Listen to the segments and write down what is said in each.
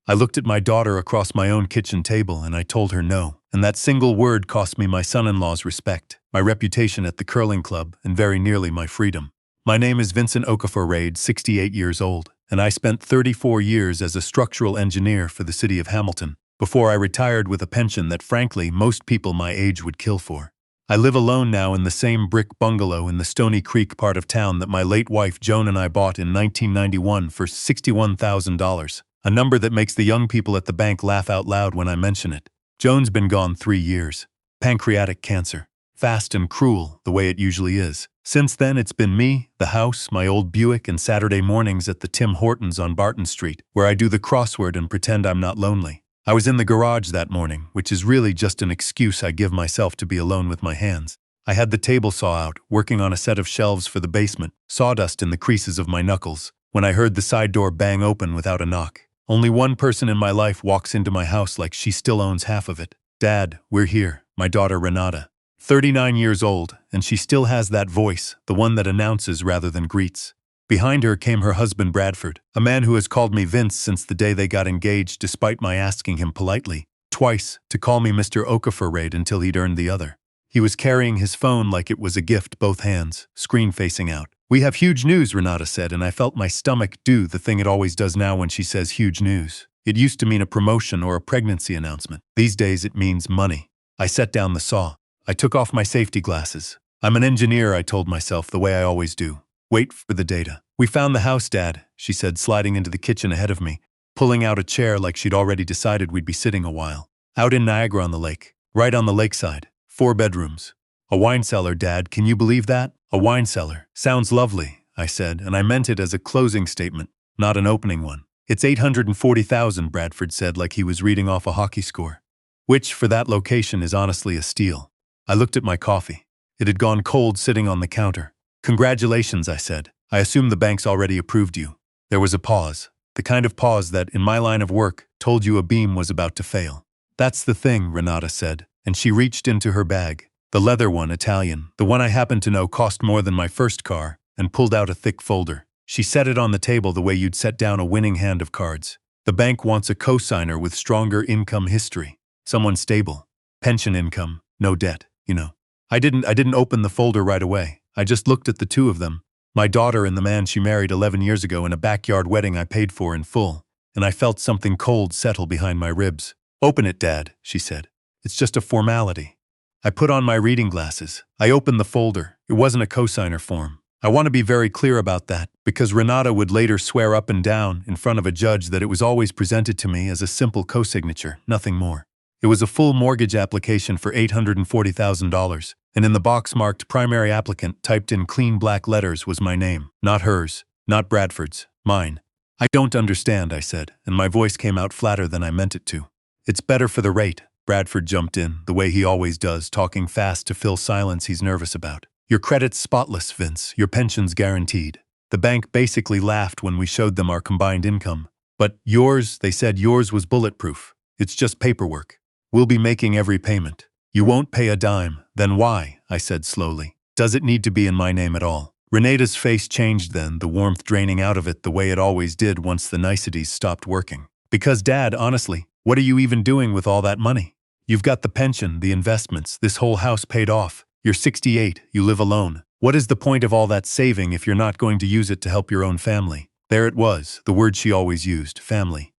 I looked at my daughter across my own kitchen table and I told her no, and that single word cost me my son-in-law's respect, my reputation at the curling club, and very nearly my freedom. My name is Vincent Okafor, 68 years old, and I spent 34 years as a structural engineer for the city of Hamilton, before I retired with a pension that frankly most people my age would kill for. I live alone now in the same brick bungalow in the Stony Creek part of town that my late wife Joan and I bought in 1991 for $61,000, a number that makes the young people at the bank laugh out loud when I mention it. Joan's been gone 3 years. Pancreatic cancer. Fast and cruel, the way it usually is. Since then, it's been me, the house, my old Buick, and Saturday mornings at the Tim Hortons on Barton Street, where I do the crossword and pretend I'm not lonely. I was in the garage that morning, which is really just an excuse I give myself to be alone with my hands. I had the table saw out, working on a set of shelves for the basement, sawdust in the creases of my knuckles, when I heard the side door bang open without a knock. Only one person in my life walks into my house like she still owns half of it. Dad, we're here, my daughter Renata. 39 years old, and she still has that voice, the one that announces rather than greets. Behind her came her husband Bradford, a man who has called me Vince since the day they got engaged despite my asking him politely, twice, to call me Mr. Okafor until he'd earned the other. He was carrying his phone like it was a gift, both hands, screen facing out. "We have huge news," Renata said, and I felt my stomach do the thing it always does now when she says huge news. It used to mean a promotion or a pregnancy announcement. These days it means money. I set down the saw. I took off my safety glasses. I'm an engineer, I told myself, the way I always do. Wait for the data. "We found the house, Dad," she said, sliding into the kitchen ahead of me, pulling out a chair like she'd already decided we'd be sitting a while. "Out in Niagara on the lake. Right on the lakeside. 4 bedrooms. A wine cellar, Dad, can you believe that? A wine cellar. Sounds lovely," I said, and I meant it as a closing statement, not an opening one. "It's $840,000, Bradford said like he was reading off a hockey score. Which, for that location, is honestly a steal." I looked at my coffee. It had gone cold sitting on the counter. "Congratulations," I said. "I assume the bank's already approved you." There was a pause. The kind of pause that, in my line of work, told you a beam was about to fail. "That's the thing," Renata said, and she reached into her bag. The leather one, Italian, the one I happened to know cost more than my first car, and pulled out a thick folder. She set it on the table the way you'd set down a winning hand of cards. "The bank wants a cosigner with stronger income history. Someone stable. Pension income, no debt, you know." I didn't open the folder right away. I just looked at the two of them, my daughter and the man she married 11 years ago in a backyard wedding I paid for in full, and I felt something cold settle behind my ribs. "Open it, Dad," she said. "It's just a formality." I put on my reading glasses. I opened the folder. It wasn't a cosigner form. I want to be very clear about that, because Renata would later swear up and down in front of a judge that it was always presented to me as a simple cosignature, nothing more. It was a full mortgage application for $840,000, and in the box marked primary applicant typed in clean black letters was my name. Not hers, not Bradford's, mine. "I don't understand," I said, and my voice came out flatter than I meant it to. "It's better for the rate," Bradford jumped in, the way he always does, talking fast to fill silence he's nervous about. "Your credit's spotless, Vince. Your pension's guaranteed." The bank basically laughed when we showed them our combined income. "But yours," they said, "yours was bulletproof. It's just paperwork. We'll be making every payment. You won't pay a dime." "Then why?" I said slowly. "Does it need to be in my name at all?" Renata's face changed then, the warmth draining out of it the way it always did once the niceties stopped working. "Because, Dad, honestly, what are you even doing with all that money? You've got the pension, the investments, this whole house paid off. You're 68, you live alone. What is the point of all that saving if you're not going to use it to help your own family?" There it was, the word she always used, family.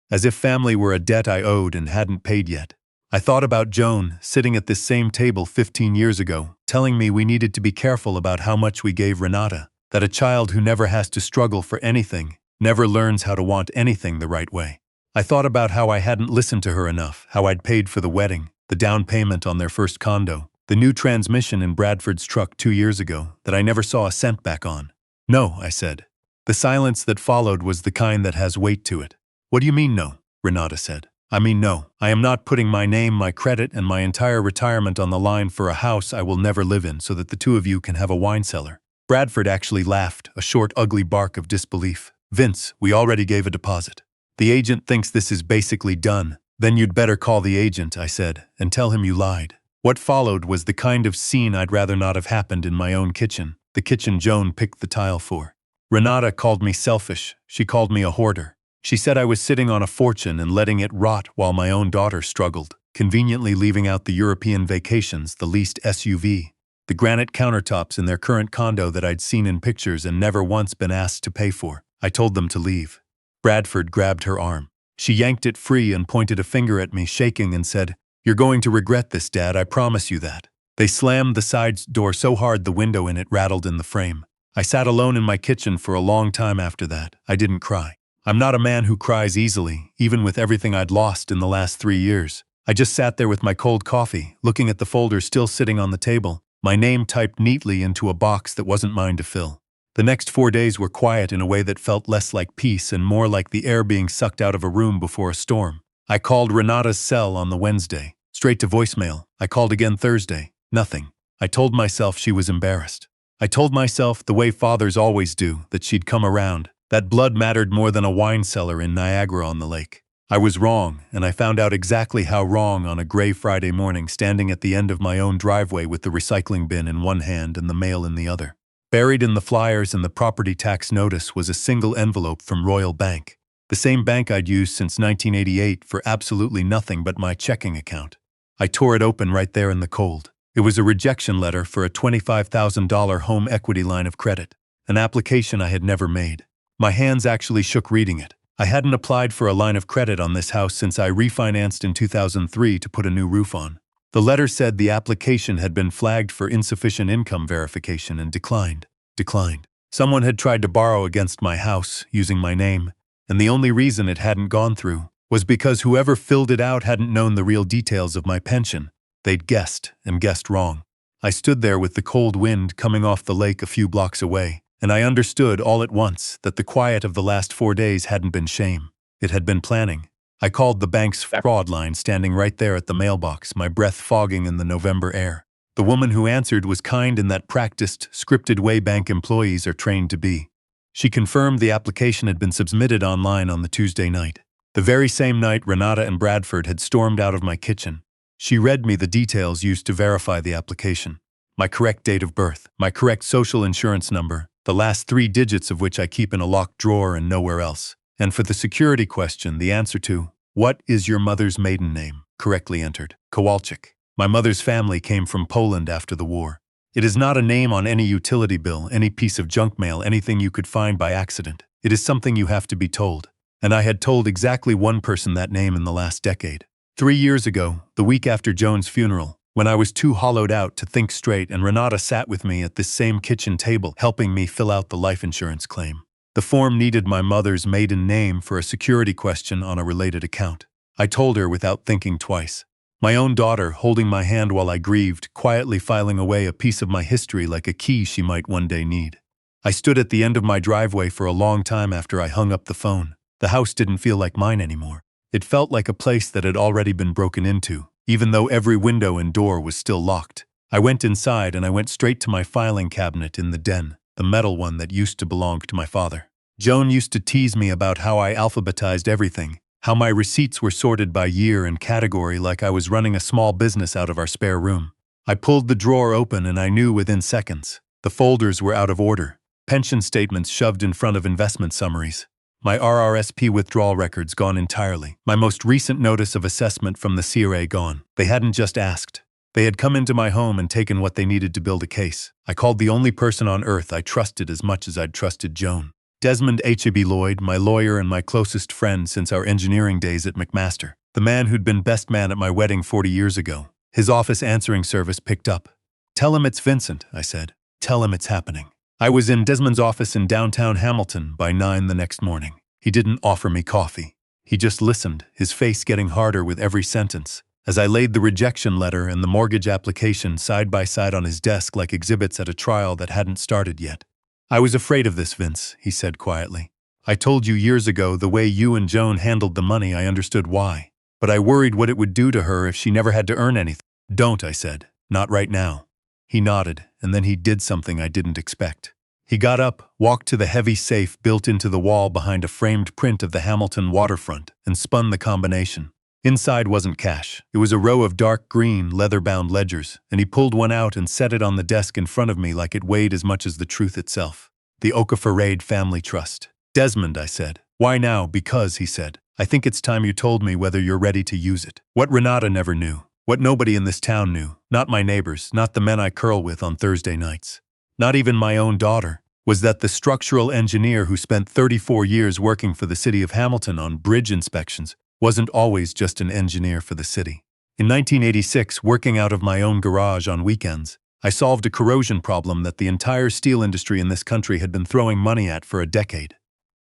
As if family were a debt I owed and hadn't paid yet. I thought about Joan, sitting at this same table 15 years ago, telling me we needed to be careful about how much we gave Renata, that a child who never has to struggle for anything, never learns how to want anything the right way. I thought about how I hadn't listened to her enough, how I'd paid for the wedding, the down payment on their first condo, the new transmission in Bradford's truck 2 years ago that I never saw a cent back on. "No," I said. The silence that followed was the kind that has weight to it. "What do you mean no?" Renata said. "I mean no. I am not putting my name, my credit, and my entire retirement on the line for a house I will never live in so that the two of you can have a wine cellar." Bradford actually laughed, a short, ugly bark of disbelief. "Vince, we already gave a deposit. The agent thinks this is basically done." "Then you'd better call the agent," I said, "and tell him you lied." What followed was the kind of scene I'd rather not have happened in my own kitchen, the kitchen Joan picked the tile for. Renata called me selfish. She called me a hoarder. She said I was sitting on a fortune and letting it rot while my own daughter struggled, conveniently leaving out the European vacations, the leased SUV, the granite countertops in their current condo that I'd seen in pictures and never once been asked to pay for. I told them to leave. Bradford grabbed her arm. She yanked it free and pointed a finger at me, shaking, and said, "You're going to regret this, Dad, I promise you that." They slammed the side door so hard the window in it rattled in the frame. I sat alone in my kitchen for a long time after that. I didn't cry. I'm not a man who cries easily, even with everything I'd lost in the last 3 years. I just sat there with my cold coffee, looking at the folder still sitting on the table, my name typed neatly into a box that wasn't mine to fill. The next 4 days were quiet in a way that felt less like peace and more like the air being sucked out of a room before a storm. I called Renata's cell on the Wednesday, straight to voicemail. I called again Thursday. Nothing. I told myself she was embarrassed. I told myself, the way fathers always do, that she'd come around, that blood mattered more than a wine cellar in Niagara-on-the-Lake. I was wrong, and I found out exactly how wrong on a gray Friday morning, standing at the end of my own driveway with the recycling bin in one hand and the mail in the other. Buried in the flyers and the property tax notice was a single envelope from Royal Bank, the same bank I'd used since 1988 for absolutely nothing but my checking account. I tore it open right there in the cold. It was a rejection letter for a $25,000 home equity line of credit, an application I had never made. My hands actually shook reading it. I hadn't applied for a line of credit on this house since I refinanced in 2003 to put a new roof on. The letter said the application had been flagged for insufficient income verification and declined. Someone had tried to borrow against my house, using my name, and the only reason it hadn't gone through was because whoever filled it out hadn't known the real details of my pension. They'd guessed, and guessed wrong. I stood there with the cold wind coming off the lake a few blocks away, and I understood all at once that the quiet of the last 4 days hadn't been shame. It had been planning. I called the bank's fraud line, standing right there at the mailbox, my breath fogging in the November air. The woman who answered was kind in that practiced, scripted way bank employees are trained to be. She confirmed the application had been submitted online on the Tuesday night. The very same night, Renata and Bradford had stormed out of my kitchen. She read me the details used to verify the application. My correct date of birth, my correct social insurance number, the last 3 digits of which I keep in a locked drawer and nowhere else. And for the security question, the answer to, "What is your mother's maiden name?" correctly entered, Kowalczyk. My mother's family came from Poland after the war. It is not a name on any utility bill, any piece of junk mail, anything you could find by accident. It is something you have to be told. And I had told exactly one person that name in the last decade. 3 years ago, the week after Joan's funeral, when I was too hollowed out to think straight, and Renata sat with me at this same kitchen table helping me fill out the life insurance claim. The form needed my mother's maiden name for a security question on a related account. I told her without thinking twice. My own daughter, holding my hand while I grieved, quietly filing away a piece of my history like a key she might one day need. I stood at the end of my driveway for a long time after I hung up the phone. The house didn't feel like mine anymore. It felt like a place that had already been broken into, even though every window and door was still locked. I went inside and I went straight to my filing cabinet in the den, the metal one that used to belong to my father. Joan used to tease me about how I alphabetized everything, how my receipts were sorted by year and category like I was running a small business out of our spare room. I pulled the drawer open and I knew within seconds. The folders were out of order, pension statements shoved in front of investment summaries. My RRSP withdrawal records gone entirely. My most recent notice of assessment from the CRA gone. They hadn't just asked. They had come into my home and taken what they needed to build a case. I called the only person on earth I trusted as much as I'd trusted Joan. Desmond H.A.B. Lloyd, my lawyer and my closest friend since our engineering days at McMaster. The man who'd been best man at my wedding 40 years ago. His office answering service picked up. "Tell him it's Vincent," I said. "Tell him it's happening." I was in Desmond's office in downtown Hamilton by 9 the next morning. He didn't offer me coffee. He just listened, his face getting harder with every sentence, as I laid the rejection letter and the mortgage application side by side on his desk like exhibits at a trial that hadn't started yet. "I was afraid of this, Vince," he said quietly. "I told you years ago the way you and Joan handled the money, I understood why. But I worried what it would do to her if she never had to earn anything." "Don't," I said. "Not right now." He nodded, and then he did something I didn't expect. He got up, walked to the heavy safe built into the wall behind a framed print of the Hamilton waterfront, and spun the combination. Inside wasn't cash. It was a row of dark green, leather-bound ledgers, and he pulled one out and set it on the desk in front of me like it weighed as much as the truth itself. "The Okafor family trust." "Desmond," I said, Why now? Because, he said, I think it's time you told me whether you're ready to use it. What Renata never knew, what nobody in this town knew, not my neighbors, not the men I curl with on Thursday nights, not even my own daughter, was that the structural engineer who spent 34 years working for the city of Hamilton on bridge inspections wasn't always just an engineer for the city. In 1986, working out of my own garage on weekends, I solved a corrosion problem that the entire steel industry in this country had been throwing money at for a decade.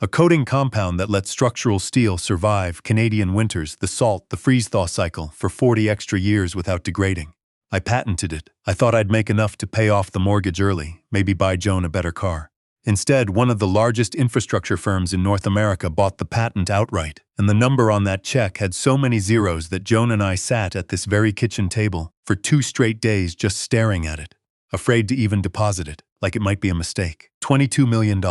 A coating compound that lets structural steel survive Canadian winters, the salt, the freeze-thaw cycle, for 40 extra years without degrading. I patented it. I thought I'd make enough to pay off the mortgage early, maybe buy Joan a better car. Instead, one of the largest infrastructure firms in North America bought the patent outright, and the number on that check had so many zeros that Joan and I sat at this very kitchen table for 2 straight days just staring at it, afraid to even deposit it, like it might be a mistake. $22 million.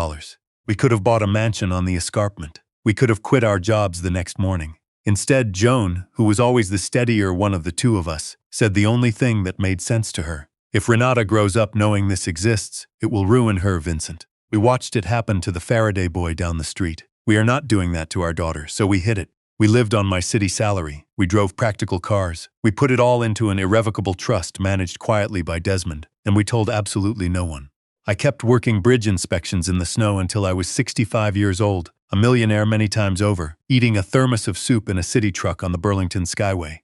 We could have bought a mansion on the escarpment. We could have quit our jobs the next morning. Instead, Joan, who was always the steadier one of the two of us, said the only thing that made sense to her. If Renata grows up knowing this exists, it will ruin her, Vincent. We watched it happen to the Faraday boy down the street. We are not doing that to our daughter, so we hid it. We lived on my city salary. We drove practical cars. We put it all into an irrevocable trust managed quietly by Desmond, and we told absolutely no one. I kept working bridge inspections in the snow until I was 65 years old, a millionaire many times over, eating a thermos of soup in a city truck on the Burlington Skyway.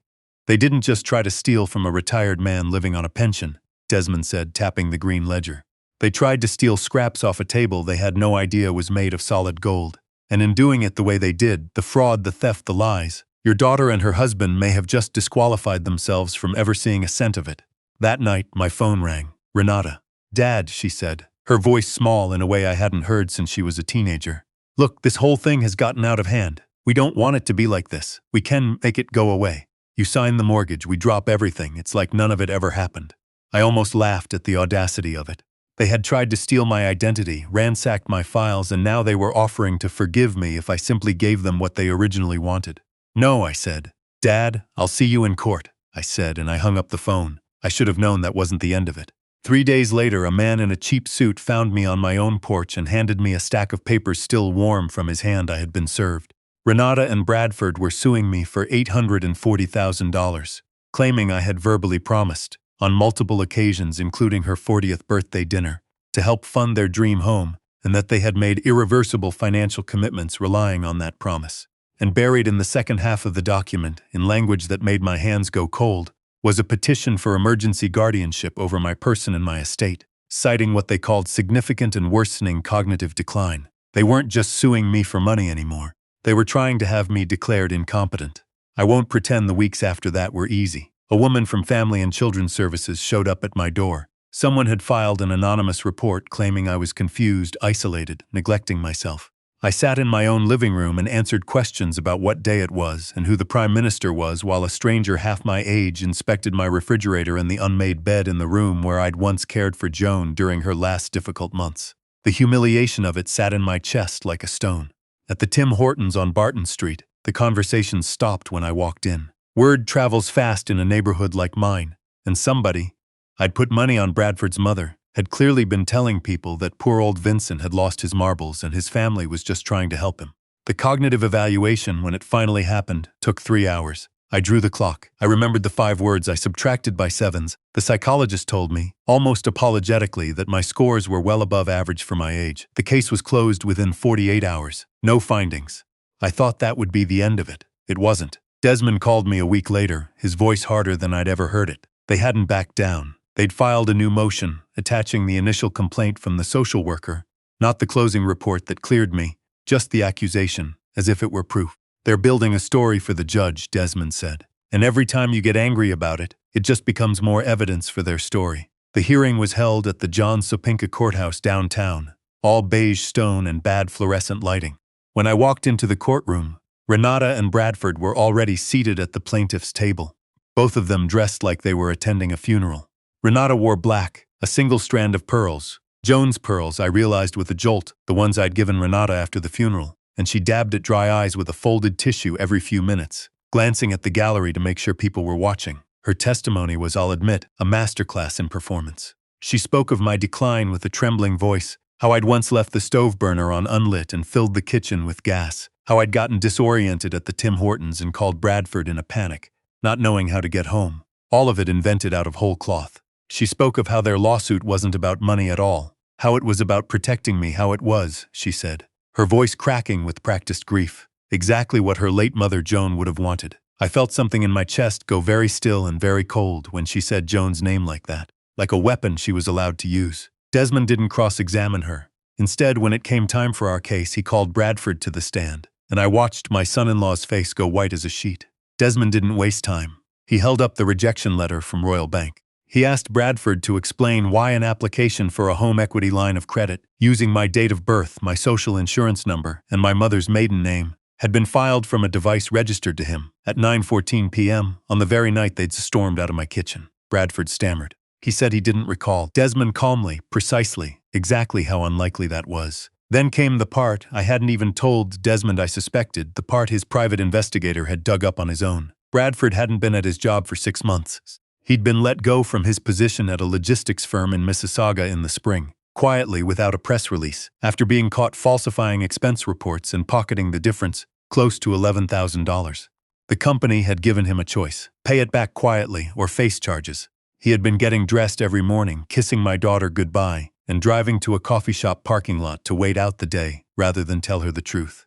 They didn't just try to steal from a retired man living on a pension, Desmond said, tapping the green ledger. They tried to steal scraps off a table they had no idea was made of solid gold. And in doing it the way they did, the fraud, the theft, the lies, your daughter and her husband may have just disqualified themselves from ever seeing a cent of it. That night, my phone rang. Renata. Dad, she said, her voice small in a way I hadn't heard since she was a teenager. Look, this whole thing has gotten out of hand. We don't want it to be like this. We can make it go away. You sign the mortgage, we drop everything. It's like none of it ever happened. I almost laughed at the audacity of it. They had tried to steal my identity, ransacked my files, and now they were offering to forgive me if I simply gave them what they originally wanted. No, I said. Dad, I'll see you in court, I said, and I hung up the phone. I should have known that wasn't the end of it. 3 days later, a man in a cheap suit found me on my own porch and handed me a stack of papers still warm from his hand I had been served. Renata and Bradford were suing me for $840,000, claiming I had verbally promised, on multiple occasions including her 40th birthday dinner, to help fund their dream home, and that they had made irreversible financial commitments relying on that promise. And buried in the second half of the document, in language that made my hands go cold, was a petition for emergency guardianship over my person and my estate, citing what they called significant and worsening cognitive decline. They weren't just suing me for money anymore. They were trying to have me declared incompetent. I won't pretend the weeks after that were easy. A woman from Family and Children's Services showed up at my door. Someone had filed an anonymous report claiming I was confused, isolated, neglecting myself. I sat in my own living room and answered questions about what day it was and who the Prime Minister was while a stranger half my age inspected my refrigerator and the unmade bed in the room where I'd once cared for Joan during her last difficult months. The humiliation of it sat in my chest like a stone. At the Tim Hortons on Barton Street, the conversation stopped when I walked in. Word travels fast in a neighborhood like mine, and somebody, I'd put money on Bradford's mother, had clearly been telling people that poor old Vincent had lost his marbles and his family was just trying to help him. The cognitive evaluation, when it finally happened, took 3 hours. I drew the clock. I remembered the 5 words I subtracted by sevens. The psychologist told me, almost apologetically, that my scores were well above average for my age. The case was closed within 48 hours. No findings. I thought that would be the end of it. It wasn't. Desmond called me a week later, his voice harder than I'd ever heard it. They hadn't backed down. They'd filed a new motion, attaching the initial complaint from the social worker, not the closing report that cleared me, just the accusation, as if it were proof. They're building a story for the judge, Desmond said. And every time you get angry about it, it just becomes more evidence for their story. The hearing was held at the John Sopinka Courthouse downtown, all beige stone and bad fluorescent lighting. When I walked into the courtroom, Renata and Bradford were already seated at the plaintiff's table, both of them dressed like they were attending a funeral. Renata wore black, a single strand of pearls. Joan's pearls, I realized with a jolt, the ones I'd given Renata after the funeral, and she dabbed at dry eyes with a folded tissue every few minutes, glancing at the gallery to make sure people were watching. Her testimony was, I'll admit, a masterclass in performance. She spoke of my decline with a trembling voice, How I'd once left the stove burner on unlit and filled the kitchen with gas. How I'd gotten disoriented at the Tim Hortons and called Bradford in a panic, not knowing how to get home. All of it invented out of whole cloth. She spoke of how their lawsuit wasn't about money at all. How it was about protecting me, how it was, she said, her voice cracking with practiced grief. Exactly what her late mother Joan would have wanted. I felt something in my chest go very still and very cold when she said Joan's name like that, like a weapon she was allowed to use. Desmond didn't cross-examine her. Instead, when it came time for our case, he called Bradford to the stand, and I watched my son-in-law's face go white as a sheet. Desmond didn't waste time. He held up the rejection letter from Royal Bank. He asked Bradford to explain why an application for a home equity line of credit, using my date of birth, my social insurance number, and my mother's maiden name, had been filed from a device registered to him at 9:14 p.m. on the very night they'd stormed out of my kitchen. Bradford stammered. He said he didn't recall. Desmond calmly, precisely, exactly how unlikely that was. Then came the part I hadn't even told Desmond I suspected, the part his private investigator had dug up on his own. Bradford hadn't been at his job for 6 months. He'd been let go from his position at a logistics firm in Mississauga in the spring, quietly without a press release, after being caught falsifying expense reports and pocketing the difference, close to $11,000. The company had given him a choice: pay it back quietly or face charges. He had been getting dressed every morning, kissing my daughter goodbye, and driving to a coffee shop parking lot to wait out the day rather than tell her the truth.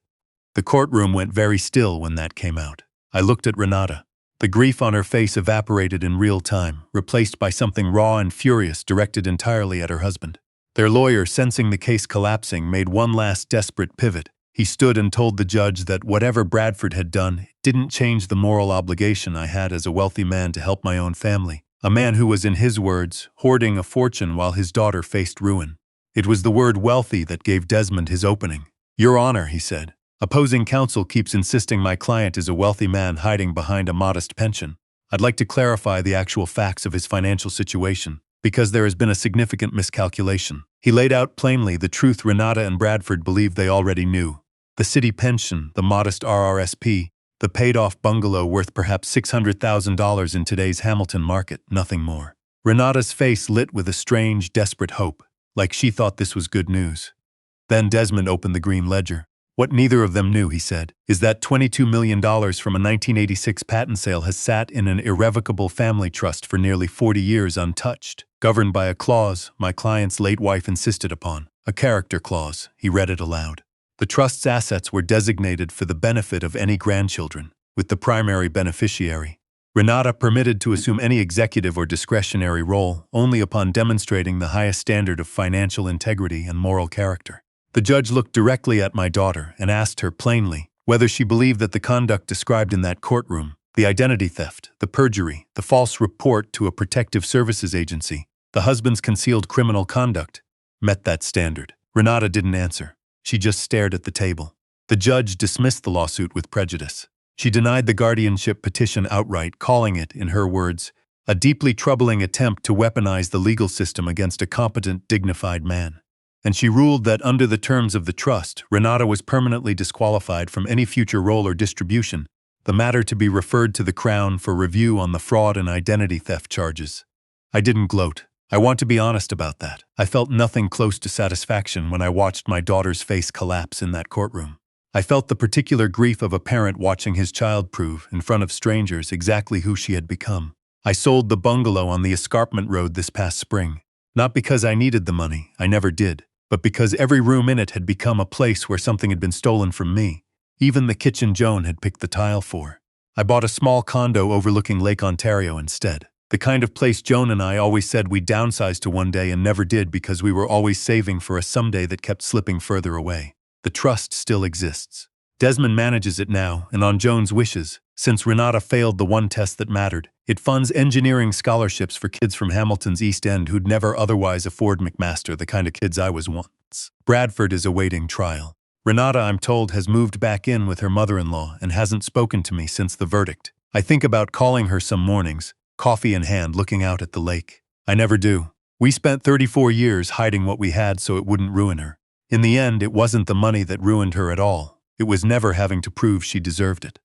The courtroom went very still when that came out. I looked at Renata. The grief on her face evaporated in real time, replaced by something raw and furious directed entirely at her husband. Their lawyer, sensing the case collapsing, made one last desperate pivot. He stood and told the judge that whatever Bradford had done didn't change the moral obligation I had as a wealthy man to help my own family, a man who was, in his words, hoarding a fortune while his daughter faced ruin. It was the word wealthy that gave Desmond his opening. "Your Honor," he said, "opposing counsel keeps insisting my client is a wealthy man hiding behind a modest pension. I'd like to clarify the actual facts of his financial situation, because there has been a significant miscalculation." He laid out plainly the truth Renata and Bradford believed they already knew. The city pension, the modest RRSP, the paid-off bungalow worth perhaps $600,000 in today's Hamilton market, nothing more. Renata's face lit with a strange, desperate hope, like she thought this was good news. Then Desmond opened the green ledger. "What neither of them knew," he said, "is that $22 million from a 1986 patent sale has sat in an irrevocable family trust for nearly 40 years untouched, governed by a clause my client's late wife insisted upon, a character clause." He read it aloud. The trust's assets were designated for the benefit of any grandchildren, with the primary beneficiary, Renata, permitted to assume any executive or discretionary role only upon demonstrating the highest standard of financial integrity and moral character. The judge looked directly at my daughter and asked her plainly whether she believed that the conduct described in that courtroom, the identity theft, the perjury, the false report to a protective services agency, the husband's concealed criminal conduct, met that standard. Renata didn't answer. She just stared at the table. The judge dismissed the lawsuit with prejudice. She denied the guardianship petition outright, calling it, in her words, a deeply troubling attempt to weaponize the legal system against a competent, dignified man. And she ruled that under the terms of the trust, Renata was permanently disqualified from any future role or distribution, the matter to be referred to the Crown for review on the fraud and identity theft charges. I didn't gloat. I want to be honest about that. I felt nothing close to satisfaction when I watched my daughter's face collapse in that courtroom. I felt the particular grief of a parent watching his child prove, in front of strangers, exactly who she had become. I sold the bungalow on the escarpment road this past spring, not because I needed the money, I never did, but because every room in it had become a place where something had been stolen from me, even the kitchen Joan had picked the tile for. I bought a small condo overlooking Lake Ontario instead. The kind of place Joan and I always said we'd downsize to one day and never did because we were always saving for a someday that kept slipping further away. The trust still exists. Desmond manages it now, and on Joan's wishes, since Renata failed the one test that mattered. It funds engineering scholarships for kids from Hamilton's East End who'd never otherwise afford McMaster, the kind of kids I was once. Bradford is awaiting trial. Renata, I'm told, has moved back in with her mother-in-law and hasn't spoken to me since the verdict. I think about calling her some mornings, coffee in hand, looking out at the lake. I never do. We spent 34 years hiding what we had so it wouldn't ruin her. In the end, it wasn't the money that ruined her at all. It was never having to prove she deserved it.